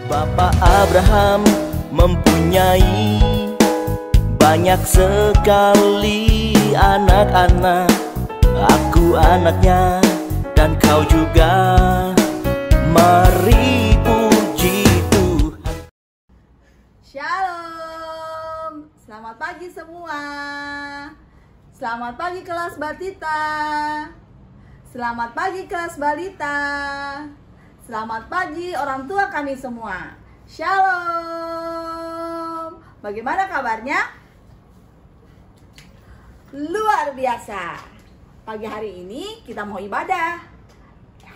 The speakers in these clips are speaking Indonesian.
Bapak Abraham mempunyai banyak sekali anak-anak. Aku anaknya dan kau juga. Mari puji Tuhan. Shalom. Selamat pagi semua. Selamat pagi kelas Batita. Selamat pagi kelas balita. Selamat pagi orang tua kami semua. Shalom. Bagaimana kabarnya? Luar biasa. Pagi hari ini kita mau ibadah.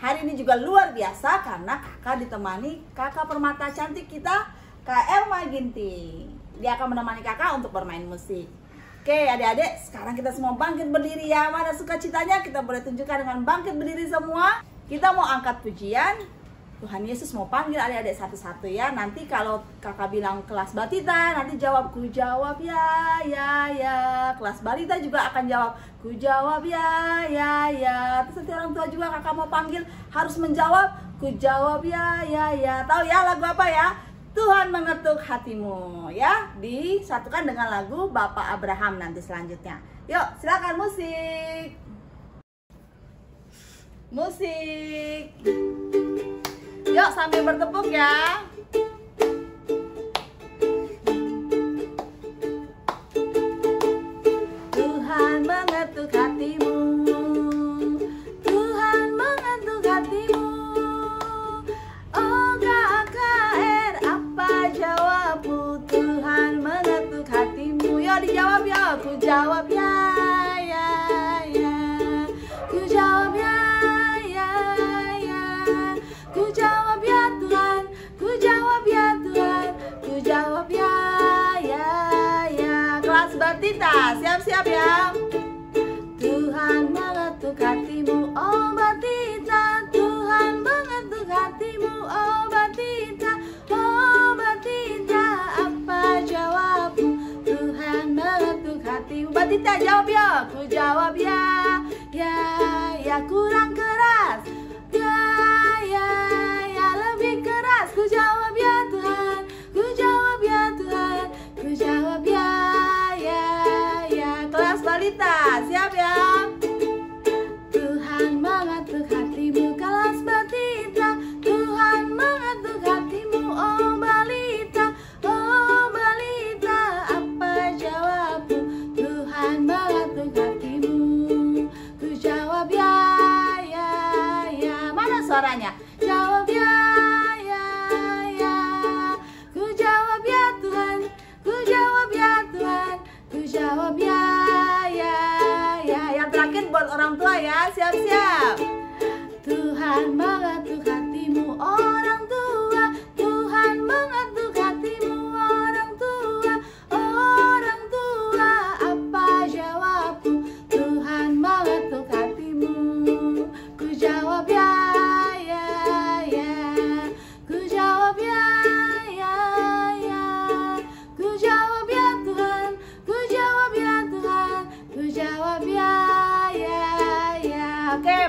Hari ini juga luar biasa karena kakak ditemani kakak permata cantik kita, Kak Elma Ginting. Dia akan menemani kakak untuk bermain musik. Oke adik-adik, sekarang kita semua bangkit berdiri ya. Mana sukacitanya kita boleh tunjukkan dengan bangkit berdiri semua. Kita mau angkat pujian. Tuhan Yesus mau panggil adik-adik satu-satu ya. Nanti kalau kakak bilang kelas Batita, nanti jawab ku jawab ya, ya, ya. Kelas balita juga akan jawab ku jawab ya, ya, ya. Terus nanti orang tua juga kakak mau panggil harus menjawab ku jawab ya, ya, ya. Tahu ya lagu apa ya? Tuhan mengetuk hatimu ya. Disatukan dengan lagu Bapak Abraham nanti selanjutnya. Yuk silakan musik. Musik. Yuk sambil bertepuk ya. Tuhan mengetuk hatimu. Tuhan mengetuk hatimu. Oh KKR apa jawabmu? Tuhan mengetuk hatimu. Yuk dijawab ya. Ku jawab ya, ya, ya. Ku jawab ya. Ku jawab ya Tuhan, ku jawab ya Tuhan, ku jawab ya, ya, ya. Kelas Batita, siap-siap ya. Tuhan mengetuk hatimu, oh Batita. Tuhan mengetuk hatimu, oh Batita. Oh Batita, apa jawabmu? Tuhan mengetuk hatimu. Batita jawab ya, ku jawab ya, ya, ya. Kurang keras. Ya, ya, lebih keras. Ku jawab ya Tuhan, ku jawab ya Tuhan, ku jawab ya, ya, ya. Kelas balita, siap ya. Tuhan mengetuk hatimu, kelas batita. Tuhan mengetuk hatimu, oh balita. Oh balita, apa jawabmu? Tuhan mengetuk hatimu. Ku jawab ya, ya, ya. Mana suaranya? Jawab ya, ya, ya. Ku jawab ya Tuhan, ku jawab ya Tuhan, ku jawab ya, ya, ya. Yang terakhir buat orang tua ya, siap-siap. Tuhan mengetuk hatimu orang tua. Tuhan mengetuk hatimu orang tua. Orang tua, apa jawabmu? Tuhan mengetuk hatimu. Ku jawab ya.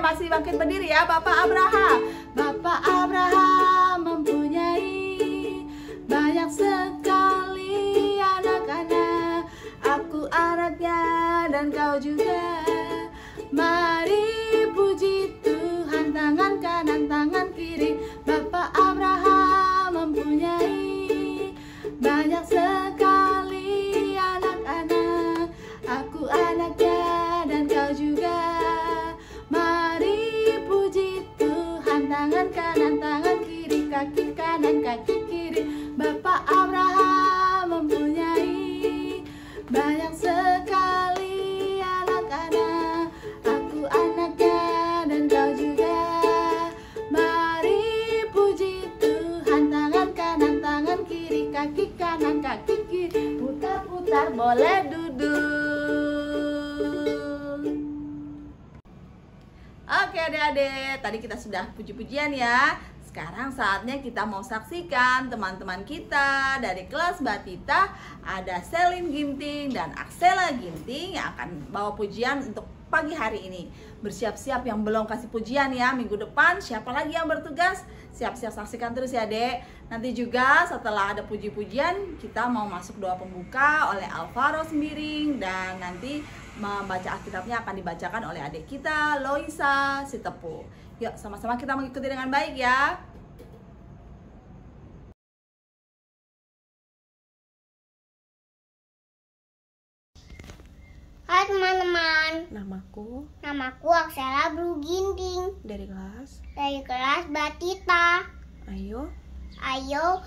Masih bangkit berdiri ya. Bapak Abraham. Bapak Abraham mempunyai banyak sekali anak-anak. Aku anaknya dan kau juga. Mari puji Tuhan, tangan kanan, tangan kiri. Bapak Abraham mempunyai banyak sekali anak-anak. Aku anaknya dan kau juga. Mari puji Tuhan, tangan kanan, tangan kiri, kaki kanan, kaki kiri. Bapak Abraham mempunyai banyak sekali anak-anak. Aku anaknya dan kau juga. Mari puji Tuhan, tangan kanan, tangan kiri, kaki kanan, kaki kiri. Putar-putar, boleh duduk. Oke adik-adik, tadi kita sudah puji-pujian ya. Sekarang saatnya kita mau saksikan teman-teman kita dari kelas Batita. Ada Selin Ginting dan Aksela Ginting yang akan bawa pujian untuk pagi hari ini. Bersiap-siap yang belum kasih pujian ya. Minggu depan siapa lagi yang bertugas? Siap-siap saksikan terus ya Dek. Nanti juga setelah ada puji-pujian, kita mau masuk doa pembuka oleh Alvaro Sembiring. Dan nanti membaca Alkitabnya akan dibacakan oleh adik kita, Loisa Sitepu. Yuk sama-sama kita mengikuti dengan baik ya. Hai teman-teman, Namaku Aksela Bruginting dari kelas. dari kelas Batita. Ayo, Ayo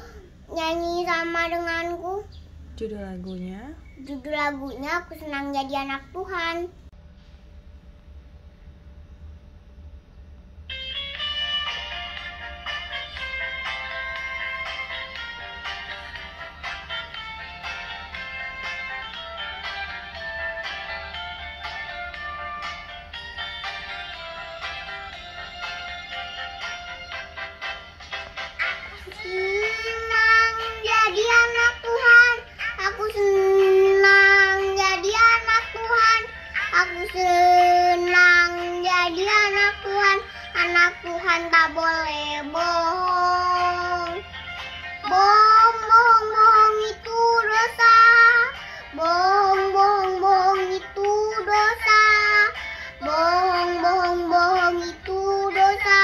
nyanyi sama denganku. judul lagunya. Judul lagunya Aku Senang Jadi Anak Tuhan. Senang jadi anak Tuhan. Aku senang jadi anak Tuhan. Aku senang jadi anak Tuhan. Anak Tuhan tak boleh bohong. Bohong, bohong, bohong itu dosa. Bohong, bohong, bohong itu dosa. Bohong, bohong, bohong itu dosa.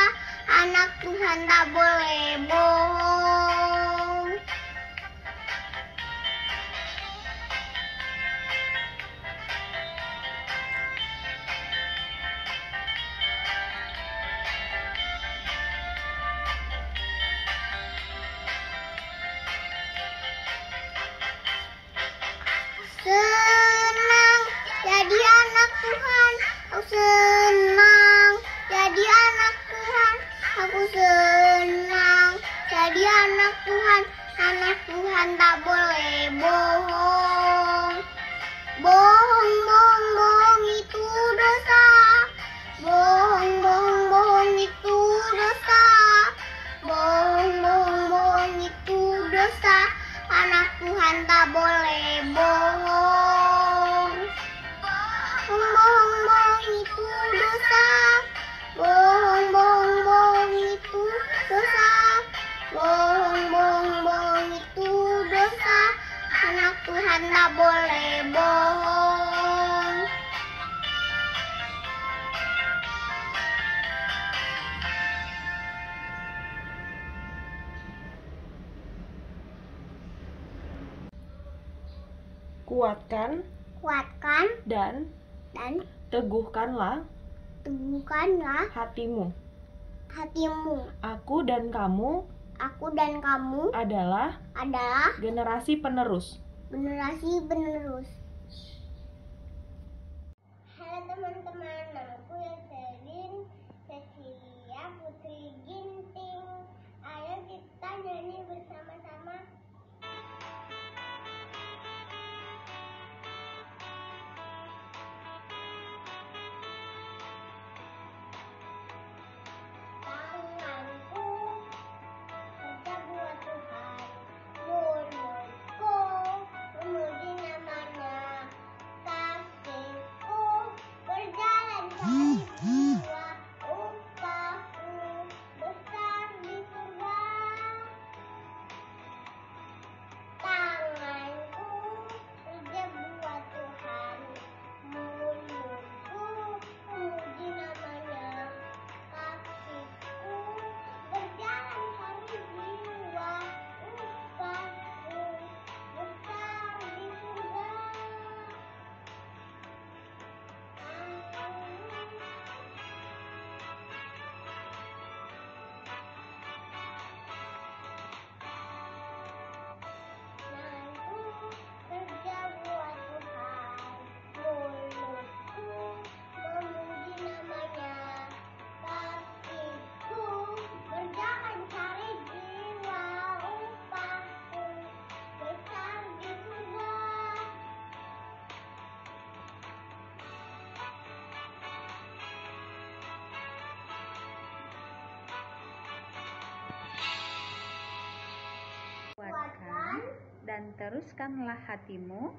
Anak Tuhan tak boleh bohong. Senang jadi anak Tuhan. Aku senang jadi anak Tuhan. Aku senang jadi anak Tuhan. Anak Tuhan tak boleh bohong. Bohong, bohong, bohong itu dosa. Bohong, bohong, bohong itu dosa. Bohong, bohong, bohong itu dosa. Anak Tuhan tak boleh bohong. Bohong, bohong, bohong itu dosa. Bohong, bohong, bohong itu dosa. Bohong, bohong, bohong itu dosa. Anak Tuhan tak boleh bohong. Kuatkan Kuatkan dan dan teguhkanlah teguhkanlah hatimu. hatimu. Aku dan kamu Aku dan kamu adalah adalah generasi penerus. generasi penerus. Halo teman-teman, namaku Yoselin Cecilia Putri Ginting. Ayo kita nyanyi bersama-sama. Tanganku kerja buat Tuhan, mulutku memuji namanya, kasihku berjalan cari jiwa, upahku besar di surga. Tanganku kerja buat Tuhan, mulutku memuji namanya, kasihku berjalan cari jiwa, upahku besar di surga. Tanganku kerja buat Tuhan, mulutku memuji namanya, kakiku berjalan cari jiwa, upahku besar di surga. Kuatkan dan teruskanlah hatimu.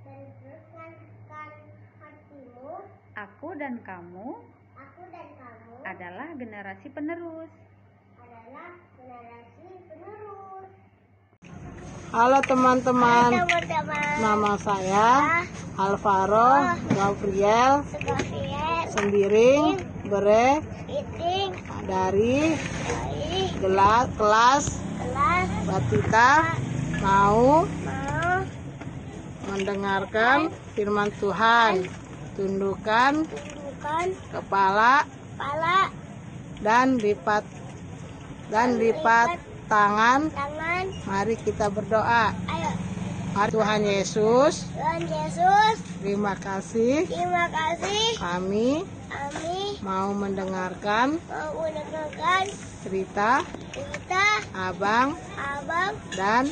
Dan teruskan hatimu. Aku dan kamu Aku dan kamu adalah generasi penerus. adalah adalah generasi penerus. Halo teman-teman, Teman-teman, nama saya Alvaro Gabriel Gabriel, Sembiring Bere Iting, dari dari kelas kelas Batita mau mau mendengarkan firman Tuhan. Tundukkan tunjukkan kepala kepala dan lipat tangan. tangan. Mari kita berdoa. Ayo, Mari Tuhan Yesus, Tuhan Yesus, terima kasih terima kasih. kami Kami mau mendengarkan mau mendengarkan cerita cerita abang abang, dan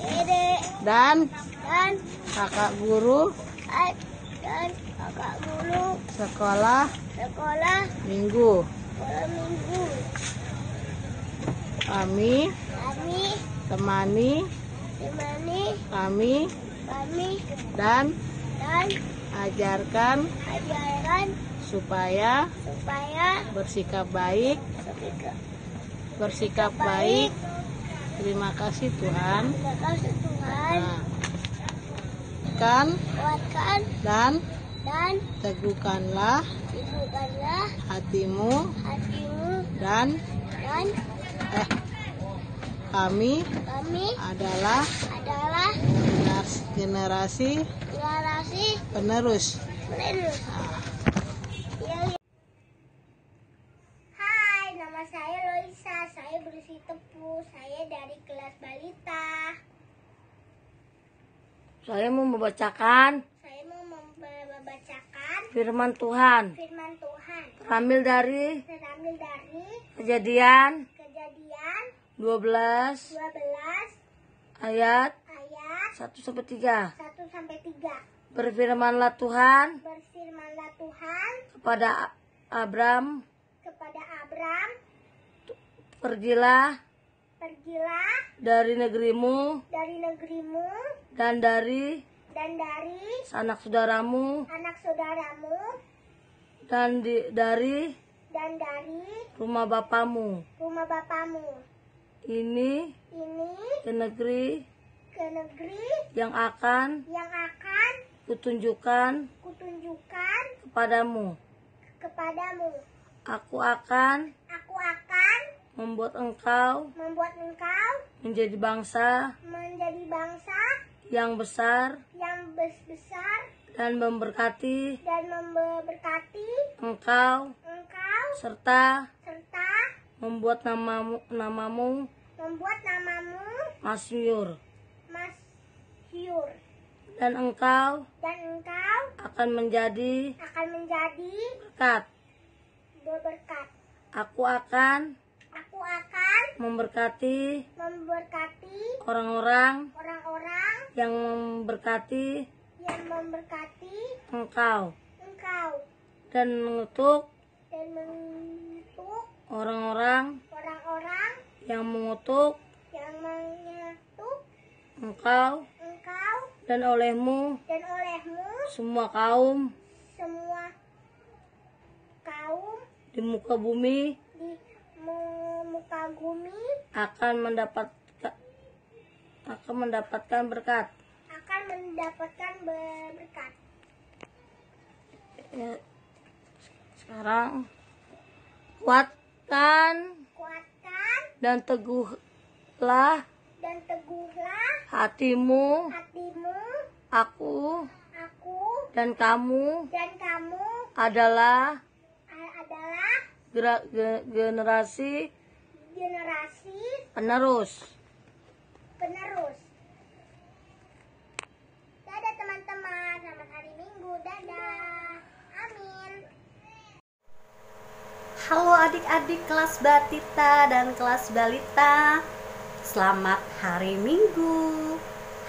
dedek, dan dan kakak guru kakak guru sekolah sekolah minggu. malam minggu. Kami Kami temani temani kami dan dan ajarkan ajarkan supaya supaya bersikap baik. Terima kasih Tuhan. terima kasih Tuhan. Nah, kan Kuatkan dan dan teguhkanlah teguhkanlah hatimu hatimu dan kami kami adalah adalah generasi penerus. Hai, nama saya Loisa. Saya berisi tepu. Saya dari kelas balita. Saya mau membacakan Saya mau membacakan firman Tuhan firman Tuhan. terambil dari Terambil dari Kejadian Kejadian 12 12 ayat ayat 1-3. 1-3. Berfirmanlah Tuhan Berfirmanlah Tuhan kepada Abram, kepada Abram, pergilah pergilah dari negerimu dari negerimu dan dari dan dari sanak saudaramu anak saudaramu dan dari dan dari rumah bapamu. rumah bapamu. Ini Ini ke negeri yang yang akan kutunjukkan kutunjukkan kepadamu. kepadamu. Aku akan Aku akan membuat engkau membuat engkau menjadi bangsa menjadi bangsa yang besar yang besar dan memberkati dan memberkati engkau engkau serta serta membuat namamu membuat namamu masyhur, masyhur, dan engkau akan menjadi berkat. berkat. Aku akan Aku akan memberkati memberkati orang-orang orang-orang yang memberkati yang memberkati engkau engkau dan mengutuk dan mengutuk orang-orang orang-orang yang mengutuk yang mengutuk engkau, engkau dan olehmu dan olehmu semua kaum semua kaum di muka bumi di muka bumi akan mendapatkan berkat. akan mendapatkan berkat. Ya, sekarang kuatkan dan teguhlah hatimu, aku dan kamu adalah generasi penerus. Dadah teman-teman, selamat hari Minggu. Dadah. Amin. Halo adik-adik kelas Batita dan kelas Balita. Selamat hari Minggu.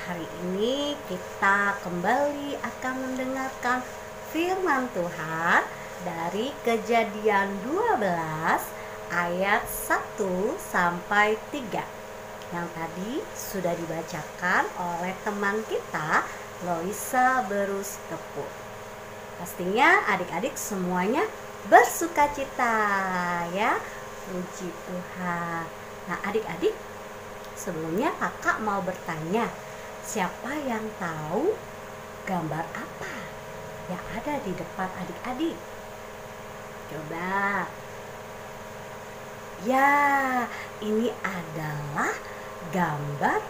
Hari ini kita kembali akan mendengarkan firman Tuhan dari Kejadian 12 ayat 1 sampai 3 yang tadi sudah dibacakan oleh teman kita Loisa Berus Tepu. Pastinya adik-adik semuanya bersukacita ya. Puji Tuhan. Nah, adik-adik, sebelumnya kakak mau bertanya, siapa yang tahu gambar apa yang ada di depan adik-adik? Coba. Ya, ini adalah gambar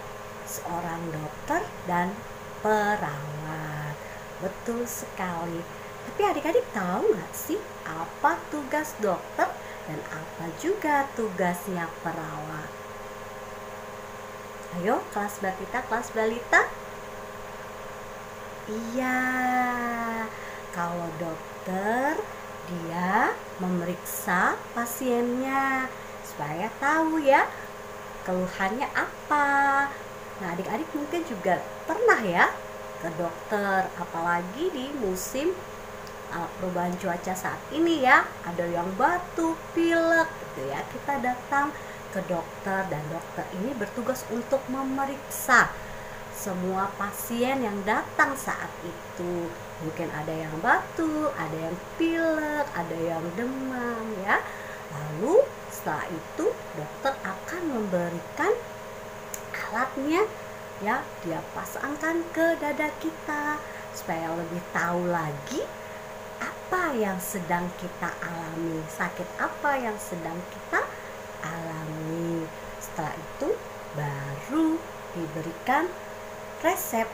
seorang dokter dan perawat. Betul sekali. Tapi adik-adik tahu nggak sih apa tugas dokter dan apa juga tugasnya perawat? Ayo, kelas Batita, kelas Balita. Iya, kalau dokter dia memeriksa pasiennya supaya tahu ya keluhannya apa. Nah, adik-adik mungkin juga pernah ya ke dokter, apalagi di musim perubahan cuaca saat ini ya, ada yang batuk, pilek gitu ya. Kita datang ke dokter dan dokter ini bertugas untuk memeriksa semua pasien yang datang saat itu. Mungkin ada yang batuk, ada yang pilek, ada yang demam ya. Lalu setelah itu dokter akan memberikan alatnya ya, dia pasangkan ke dada kita supaya lebih tahu lagi apa yang sedang kita alami, sakit apa yang sedang kita alami. Setelah itu baru diberikan resep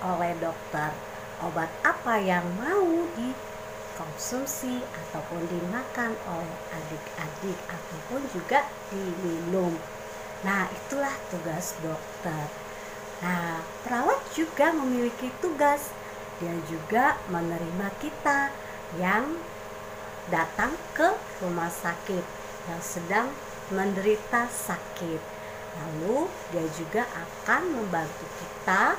oleh dokter, obat apa yang mau dikonsumsi ataupun dimakan oleh adik-adik ataupun juga diminum. Nah, itulah tugas dokter. Nah, perawat juga memiliki tugas. Dia juga menerima kita yang datang ke rumah sakit yang sedang menderita sakit. Lalu dia juga akan membantu kita,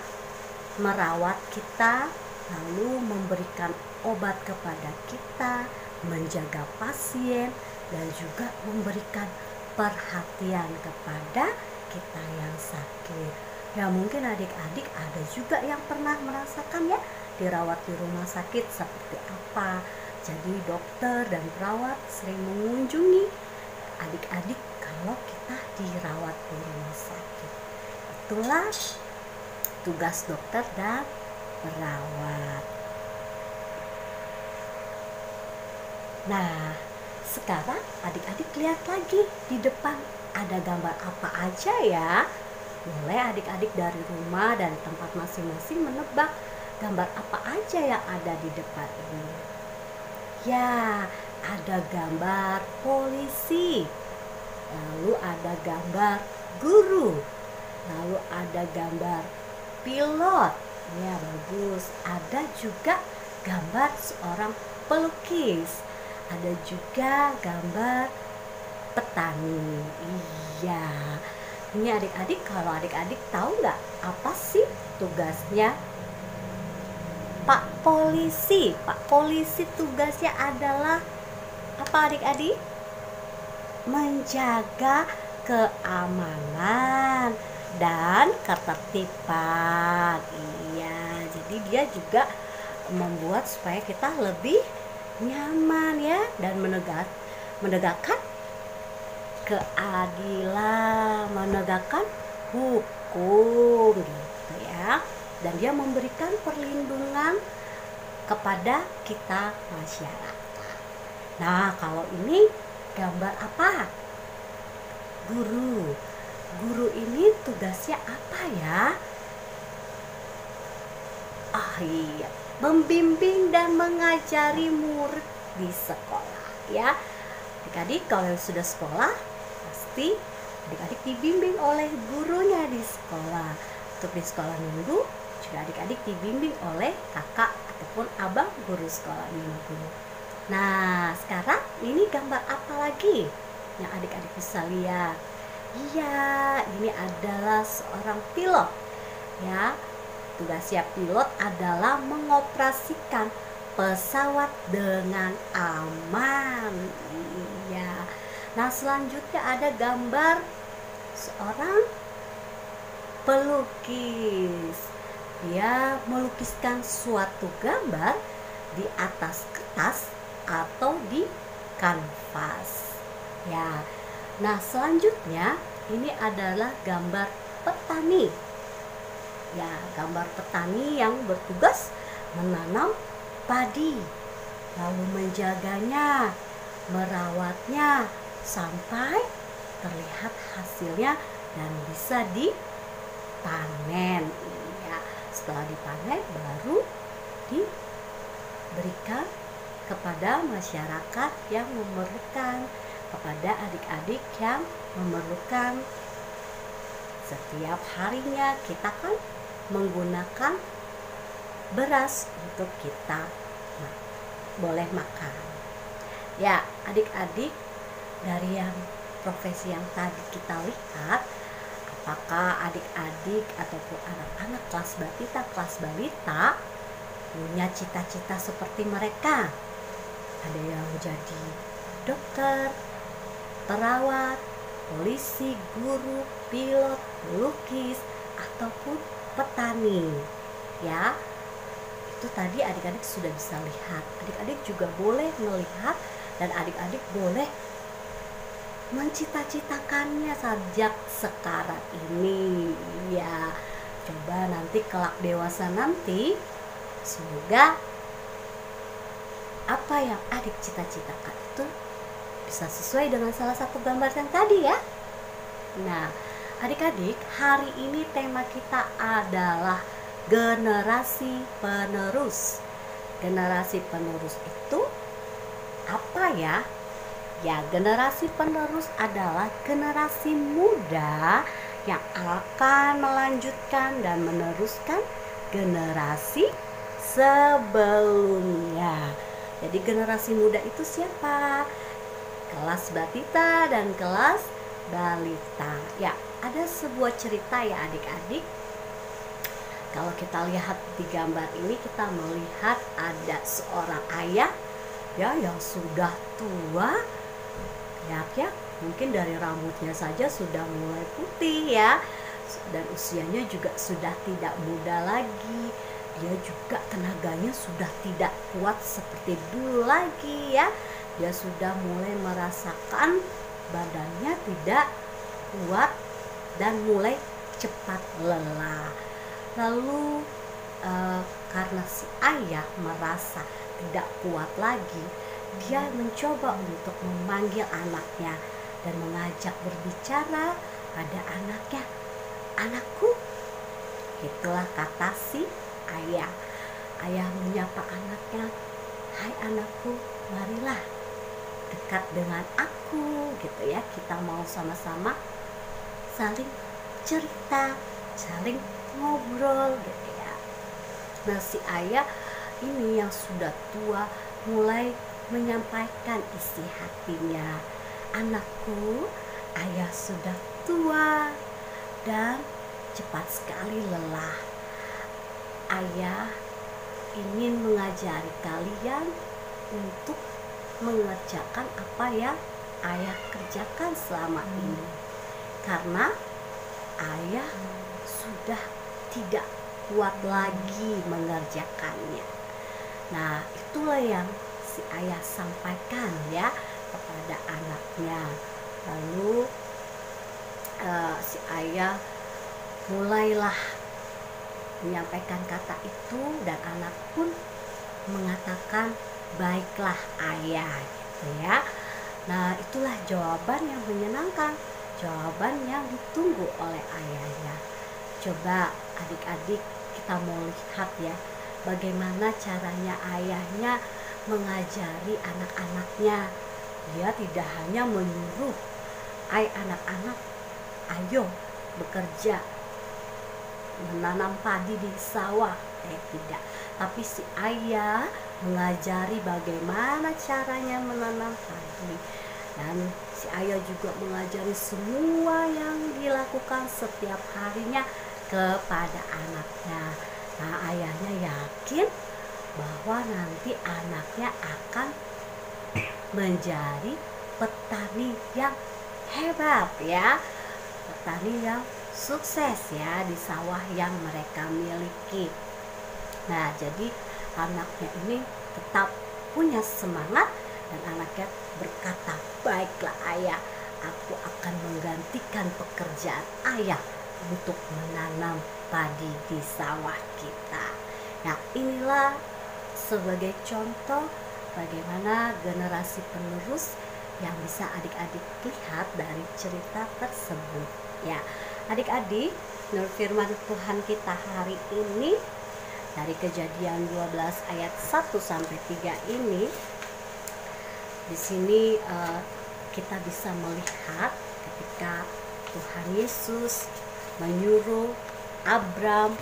merawat kita, lalu memberikan obat kepada kita, menjaga pasien, dan juga memberikan perhatian kepada kita yang sakit. Ya, mungkin adik-adik ada juga yang pernah merasakan ya, dirawat di rumah sakit seperti apa. Jadi dokter dan perawat sering mengunjungi adik-adik kalau kita dirawat di rumah sakit. Itulah tugas dokter dan perawat. Nah, sekarang adik-adik lihat lagi di depan ada gambar apa aja ya. Boleh adik-adik dari rumah dan tempat masing-masing menebak gambar apa aja yang ada di depan ini. Ya, ada gambar polisi, lalu ada gambar guru, lalu ada gambar pilot. Ya, bagus. Ada juga gambar seorang pelukis, ada juga gambar petani. Iya, ini adik-adik, kalau adik-adik tahu nggak apa sih tugasnya Pak Polisi? Pak Polisi tugasnya adalah apa adik-adik? Menjaga keamanan dan ketertiban. Iya, jadi dia juga membuat supaya kita lebih nyaman ya, dan menegakkan keadilan, menegakkan hukum gitu ya. Dan dia memberikan perlindungan kepada kita masyarakat. Nah, kalau ini gambar apa? Guru. Guru ini tugasnya apa ya? Iya, membimbing dan mengajari murid di sekolah ya. Adik-adik kalau sudah sekolah pasti adik-adik dibimbing oleh gurunya di sekolah. Untuk di sekolah minggu juga adik-adik dibimbing oleh kakak ataupun abang guru sekolah minggu. Nah, sekarang ini gambar apa lagi yang adik-adik bisa lihat? Iya, ini adalah seorang pilot ya. Tugasnya pilot adalah mengoperasikan pesawat dengan aman. Iya. Nah, selanjutnya ada gambar seorang pelukis. Dia melukiskan suatu gambar di atas kertas atau di kanvas. Ya. Nah, selanjutnya ini adalah gambar petani. Ya, gambar petani yang bertugas menanam padi, lalu menjaganya, merawatnya sampai terlihat hasilnya dan bisa dipanen. Ya, setelah dipanen baru diberikan kepada masyarakat yang memerlukan, kepada adik-adik yang memerlukan. Setiap harinya kita kan menggunakan beras untuk kita boleh makan. Ya, adik-adik, dari yang profesi yang tadi kita lihat, apakah adik-adik ataupun anak-anak kelas batita, kelas balita punya cita-cita seperti mereka? Ada yang jadi dokter, perawat, polisi, guru, pilot, pelukis, ataupun petani. Ya, itu tadi adik-adik sudah bisa lihat. Adik-adik juga boleh melihat dan adik-adik boleh mencita-citakannya sejak sekarang ini. Ya, coba nanti kelak dewasa nanti, semoga apa yang adik cita-citakan itu bisa sesuai dengan salah satu gambar yang tadi ya. Nah, adik-adik, hari ini tema kita adalah generasi penerus. Generasi penerus itu apa ya? Ya, generasi penerus adalah generasi muda yang akan melanjutkan dan meneruskan generasi sebelumnya. Jadi generasi muda itu siapa? Kelas batita dan kelas balita. Ya, ada sebuah cerita ya adik-adik. Kalau kita lihat di gambar ini, kita melihat ada seorang ayah ya yang sudah tua. Ya, mungkin dari rambutnya saja sudah mulai putih ya. Dan usianya juga sudah tidak muda lagi. Dia juga tenaganya sudah tidak kuat seperti dulu lagi ya. Dia sudah mulai merasakan badannya tidak kuat dan mulai cepat lelah. Lalu karena si ayah merasa tidak kuat lagi, dia mencoba untuk memanggil anaknya dan mengajak berbicara pada anaknya. "Anakku," itulah kata si ayah. Ayah menyapa anaknya, "Hai anakku, marilah dekat dengan aku," gitu ya. Kita mau sama-sama saling cerita, saling ngobrol gitu ya. Nah, si ayah ini yang sudah tua mulai menyampaikan isi hatinya. "Anakku, ayah sudah tua dan cepat sekali lelah. Ayah ingin mengajari kalian untuk mengerjakan apa yang ayah kerjakan selama ini. Karena ayah sudah tidak kuat lagi mengerjakannya." Nah, itulah yang si ayah sampaikan ya kepada anaknya. Lalu si ayah mulailah menyampaikan kata itu dan anak pun mengatakan, "Baiklah ayah," gitu ya. Nah, itulah jawaban yang menyenangkan, jawaban yang ditunggu oleh ayahnya. Coba adik-adik kita mau lihat ya, bagaimana caranya ayahnya mengajari anak-anaknya. Dia tidak hanya menyuruh, anak-anak, ayo bekerja, menanam padi di sawah." Tidak. Tapi si ayah mengajari bagaimana caranya menanam padi. Dan si ayah juga mengajari semua yang dilakukan setiap harinya kepada anaknya. Nah, ayahnya yakin bahwa nanti anaknya akan menjadi petani yang hebat ya. Petani yang sukses ya di sawah yang mereka miliki. Nah, jadi anaknya ini tetap punya semangat Dan anaknya berkata, baiklah ayah, aku akan menggantikan pekerjaan ayah untuk menanam padi di sawah kita. Nah, inilah sebagai contoh bagaimana generasi penerus yang bisa adik-adik lihat dari cerita tersebut. Ya, adik-adik, menurut firman Tuhan kita hari ini dari Kejadian 12 ayat 1 sampai 3 ini, di sini kita bisa melihat ketika Tuhan Yesus menyuruh Abram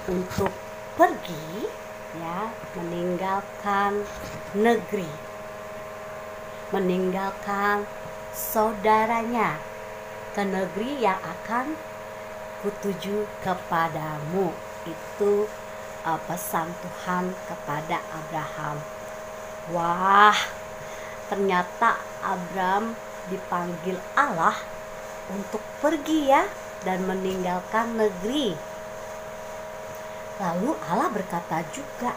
untuk pergi, ya, meninggalkan negeri, meninggalkan saudaranya ke negeri yang akan kutuju kepadamu. Itu pesan Tuhan kepada Abraham. Wah, ternyata Abram dipanggil Allah untuk pergi, ya, dan meninggalkan negeri. Lalu Allah berkata juga,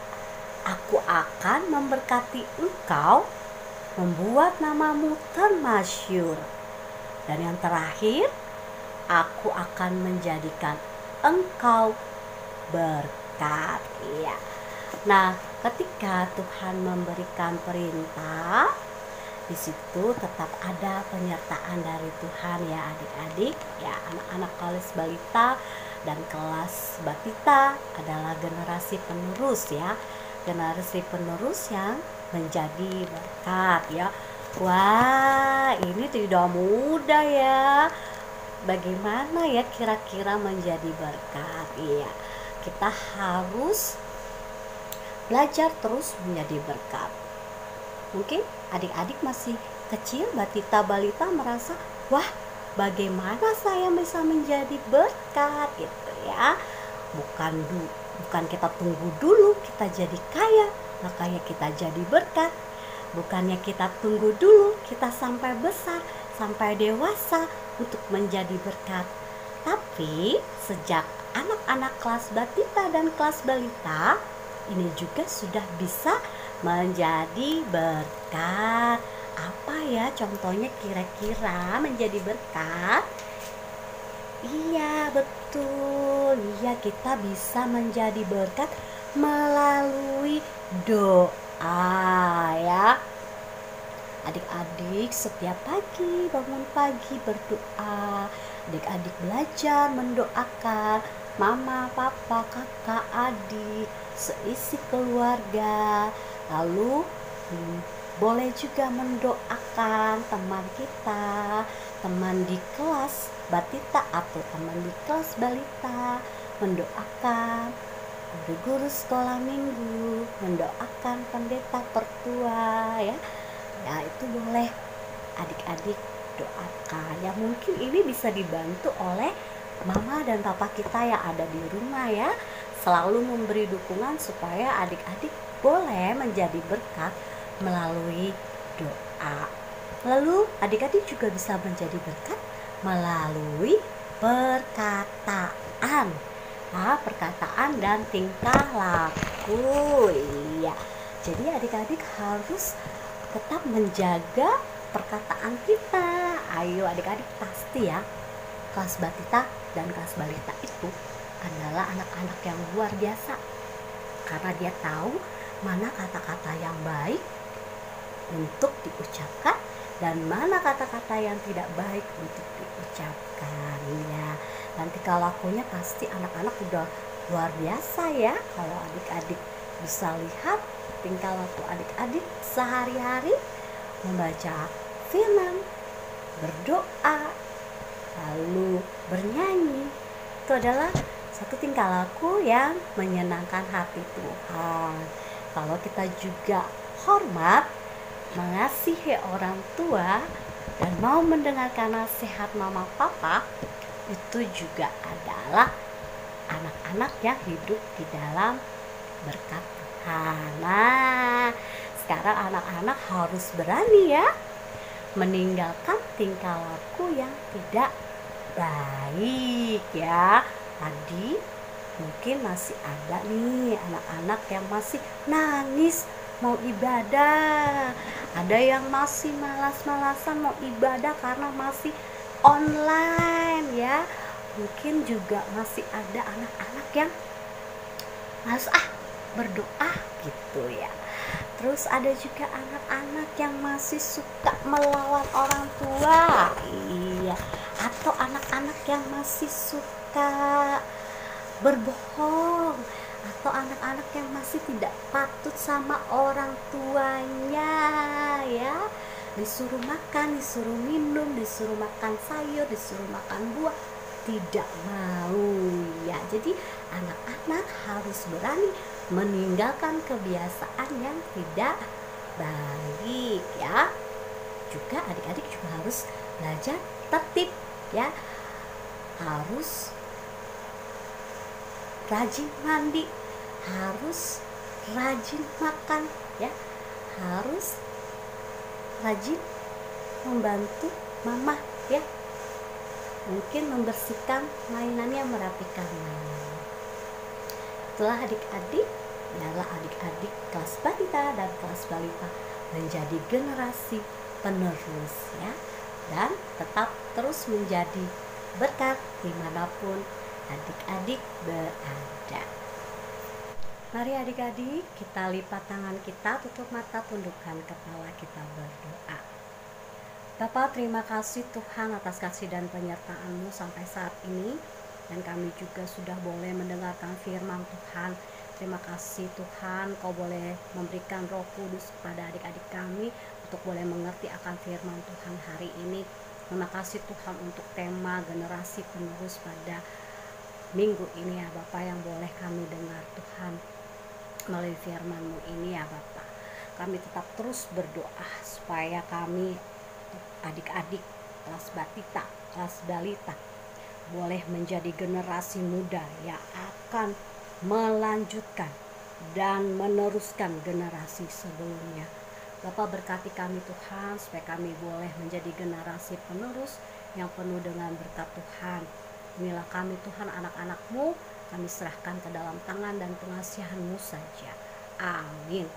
aku akan memberkati engkau, membuat namamu termasyhur. Dan yang terakhir, aku akan menjadikan engkau berkat. Ya. Nah, ketika Tuhan memberikan perintah, di situ tetap ada penyertaan dari Tuhan, ya adik-adik. Ya, anak-anak kelas balita dan kelas batita adalah generasi penerus, ya, generasi penerus yang menjadi berkat, ya. Wah, ini tidak mudah, ya. Bagaimana ya kira-kira menjadi berkat? Iya, kita harus belajar terus menjadi berkat. Mungkin adik-adik masih kecil, batita balita merasa, wah, bagaimana saya bisa menjadi berkat, gitu ya. Bukan kita tunggu dulu kita jadi kaya, makanya kita jadi berkat. Bukannya kita tunggu dulu kita sampai besar, sampai dewasa untuk menjadi berkat. Tapi sejak anak-anak kelas batita dan kelas balita, ini juga sudah bisa menjadi berkat. Apa ya contohnya kira-kira menjadi berkat? Iya, betul. Iya, kita bisa menjadi berkat melalui doa, ya. Adik-adik setiap pagi bangun pagi berdoa. Adik-adik belajar mendoakan mama, papa, kakak, adik, seisi keluarga. Lalu boleh juga mendoakan teman kita, teman di kelas batita atau teman di kelas balita, mendoakan guru sekolah minggu, mendoakan pendeta pertua, ya. Ya, itu boleh adik-adik doakan. Ya, mungkin ini bisa dibantu oleh mama dan papa kita yang ada di rumah, ya. Selalu memberi dukungan supaya adik-adik boleh menjadi berkat melalui doa. Lalu adik-adik juga bisa menjadi berkat melalui perkataan. Nah, perkataan dan tingkah laku. Iya. Jadi adik-adik harus tetap menjaga perkataan kita. Ayo adik-adik, pasti ya kelas batita dan kelas balita itu adalah anak-anak yang luar biasa, karena dia tahu mana kata-kata yang baik untuk diucapkan dan mana kata-kata yang tidak baik untuk diucapkan, ya. Nanti kalau lakunya pasti anak-anak udah luar biasa, ya. Kalau adik-adik bisa lihat tingkah laku adik-adik sehari-hari membaca firman, berdoa, lalu bernyanyi, itu adalah satu tingkah laku yang menyenangkan hati Tuhan. Kalau kita juga hormat, mengasihi orang tua, dan mau mendengarkan nasihat mama papa, itu juga adalah anak-anak yang hidup di dalam berkat Tuhan. Nah, sekarang anak-anak harus berani, ya, meninggalkan tingkah laku yang tidak baik, ya. Tadi mungkin masih ada nih anak-anak yang masih nangis mau ibadah. Ada yang masih malas-malasan mau ibadah karena masih online ya. Mungkin juga masih ada anak-anak yang malas berdoa gitu ya. Terus ada juga anak-anak yang masih suka melawan orang tua. Iya, atau anak-anak yang masih suka berbohong, atau anak-anak yang masih tidak patut sama orang tuanya ya. Disuruh makan, disuruh minum, disuruh makan sayur, disuruh makan buah, tidak mau ya. Jadi anak-anak harus berani meninggalkan kebiasaan yang tidak baik ya. Juga adik-adik juga harus belajar tertib ya. Harus rajin mandi, harus rajin makan ya. Harus rajin membantu mama ya. Mungkin membersihkan mainannya, merapikan mainannya. Setelah adik-adik, biarlah adik-adik kelas balita dan kelas balita menjadi generasi penerus ya, dan tetap terus menjadi berkat dimanapun adik-adik berada. Mari adik-adik, kita lipat tangan kita, tutup mata, tundukkan kepala, kita berdoa. Bapa, terima kasih Tuhan atas kasih dan penyertaan-Mu sampai saat ini, dan kami juga sudah boleh mendengarkan firman Tuhan. Terima kasih Tuhan, Kau boleh memberikan Roh Kudus kepada adik-adik kami untuk boleh mengerti akan firman Tuhan hari ini. Terima kasih Tuhan untuk tema generasi penerus pada minggu ini ya Bapak, yang boleh kami dengar Tuhan melalui firman-Mu ini ya Bapak. Kami tetap terus berdoa supaya kami adik-adik kelas batita, kelas balita boleh menjadi generasi muda yang akan melanjutkan dan meneruskan generasi sebelumnya. Bapak, berkati kami Tuhan supaya kami boleh menjadi generasi penerus yang penuh dengan berkat Tuhan. Inilah kami Tuhan, anak-anak-Mu, kami serahkan ke dalam tangan dan pengasihan-Mu saja. Amin.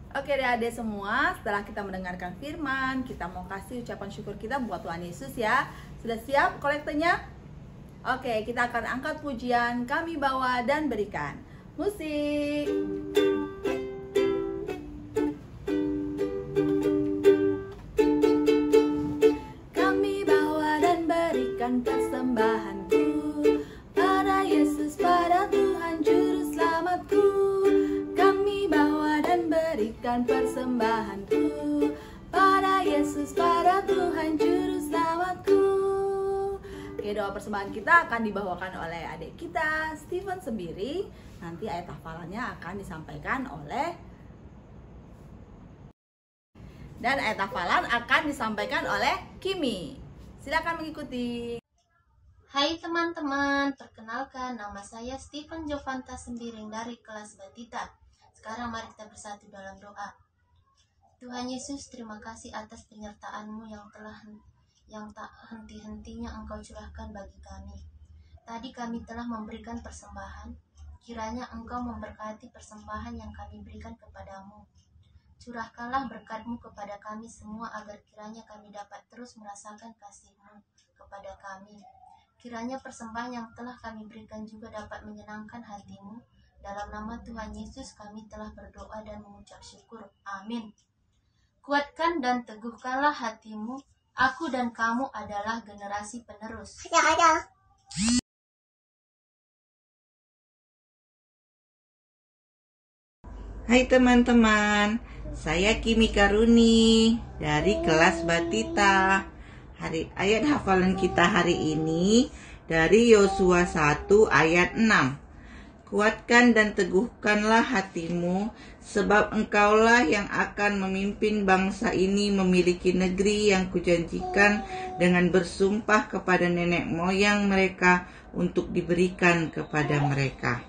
Oke adik-adik semua, setelah kita mendengarkan firman, kita mau kasih ucapan syukur kita buat Tuhan Yesus ya. Sudah siap kolektenya? Oke, kita akan angkat pujian Kami Bawa dan Berikan. Musik. Kami bawa dan berikan persembahanku pada Yesus, pada Tuhan Juru Selamatku. Kami bawa dan berikan persembahanku pada Yesus, pada Tuhan Juru Selamatku. Oke, doa persembahan kita akan dibawakan oleh adik kita Steven Sembiri. Nanti ayat hafalannya akan disampaikan oleh Kimi. Silakan mengikuti. Hai teman-teman, perkenalkan nama saya Steven Jovanta Sembiring dari kelas Batita. Sekarang mari kita bersatu dalam doa. Tuhan Yesus, terima kasih atas penyertaan-Mu yang tak henti-hentinya Engkau curahkan bagi kami. Tadi kami telah memberikan persembahan, kiranya Engkau memberkati persembahan yang kami berikan kepadamu. Curahkanlah berkat-Mu kepada kami semua agar kiranya kami dapat terus merasakan kasih-Mu kepada kami. Kiranya persembahan yang telah kami berikan juga dapat menyenangkan hati-Mu. Dalam nama Tuhan Yesus kami telah berdoa dan mengucap syukur. Amin. Kuatkan dan teguhkanlah hati-Mu. Aku dan kamu adalah generasi penerus. Hai teman-teman, saya Kimi Karuni dari kelas Batita. Ayat hafalan kita hari ini dari Yosua 1 ayat 6. Kuatkan dan teguhkanlah hatimu, sebab engkaulah yang akan memimpin bangsa ini memiliki negeri yang kujanjikan dengan bersumpah kepada nenek moyang mereka untuk diberikan kepada mereka.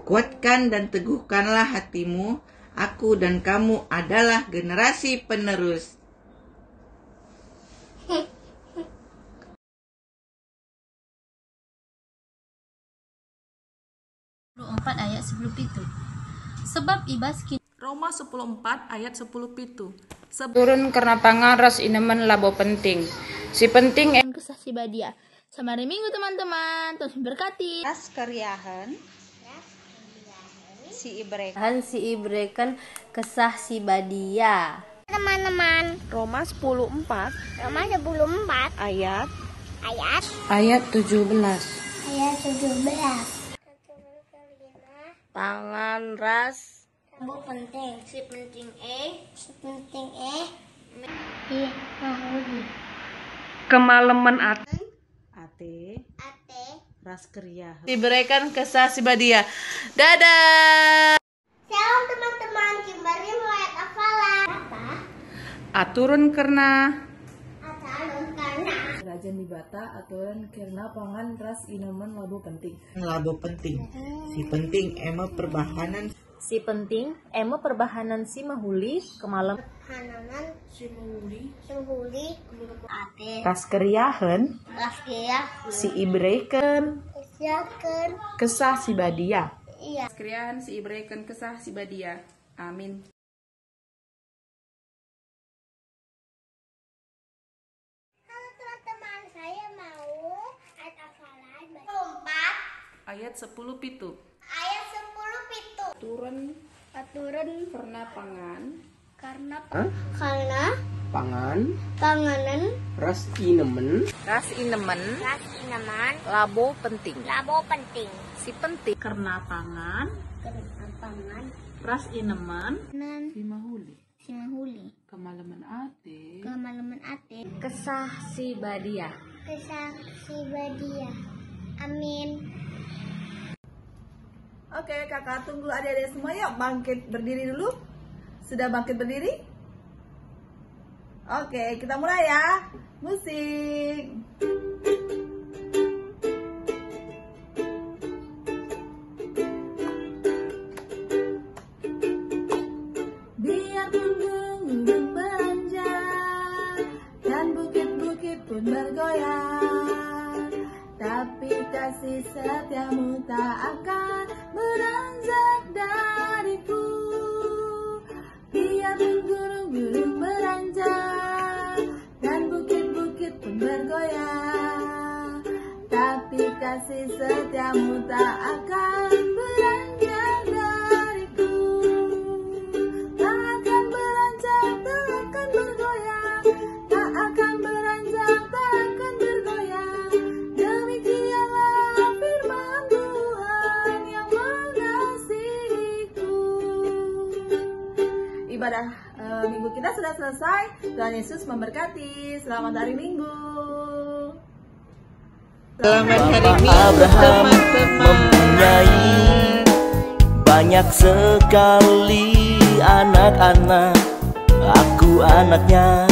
Kuatkan dan teguhkanlah hatimu, aku dan kamu adalah generasi penerus. ayat 10 sebab ibas Roma 10:4 ayat 10 turun karena pangan ras inemen labo penting. Si penting kesah si badia. Sama hari Minggu teman-teman, terus berkati. Ras keryahan si ibreken kesah si badia. Teman-teman, Roma 10:4 ayat 17. Pangan ras Bu penting, si penting kemalaman ate ras keryahan diberikan kesah si badia. Dadah. Shalom teman-teman, Kimbari mau ayat hafalan. Aturun karena Rajan dibata aturan karena pangan ras inemen labo penting. Labo penting. Si penting ema perbahanan. Si penting emo perbahanan si mahuli kemalam Hananan Si menghuli ate ras keryahan si ibreken siakan kesah si badia. iya. Sekalian si ibreken kesah si badia. Amin. Halo teman-teman, saya mau ayat hafalan 4 Ayat 10 pitu. ayat 10 pitu. Aturan Karena pangan karena panganan ras inemen Labo penting. Si penting karena pangan ras ineman Si mahuli kemalaman ate kesah si badia. kesah si badia. Amin. Oke, kakak tunggu adik-adik semua, yuk bangkit berdiri dulu. Sudah bangkit berdiri? Oke, kita mulai ya. Musik. Biarpun gunung beranjak dan bukit-bukit pun bergoyang, tapi kasih setiamu tak akan beranjak dariku. Biarpun gunung-gunung beranjak dan bukit-bukit pun bergoyang, tapi kasih setiamu tak akan beranjak dariku. Tak akan beranjak, tak akan bergoyang, tak akan beranjak, tak akan bergoyang. Demikianlah firman Tuhan yang mengasihiku. Ibadah minggu kita sudah selesai. Tuhan Yesus memberkati. Selamat hari Minggu. Selamat hari Minggu Abraham teman-teman. mempunyai banyak sekali anak-anak. Aku anaknya.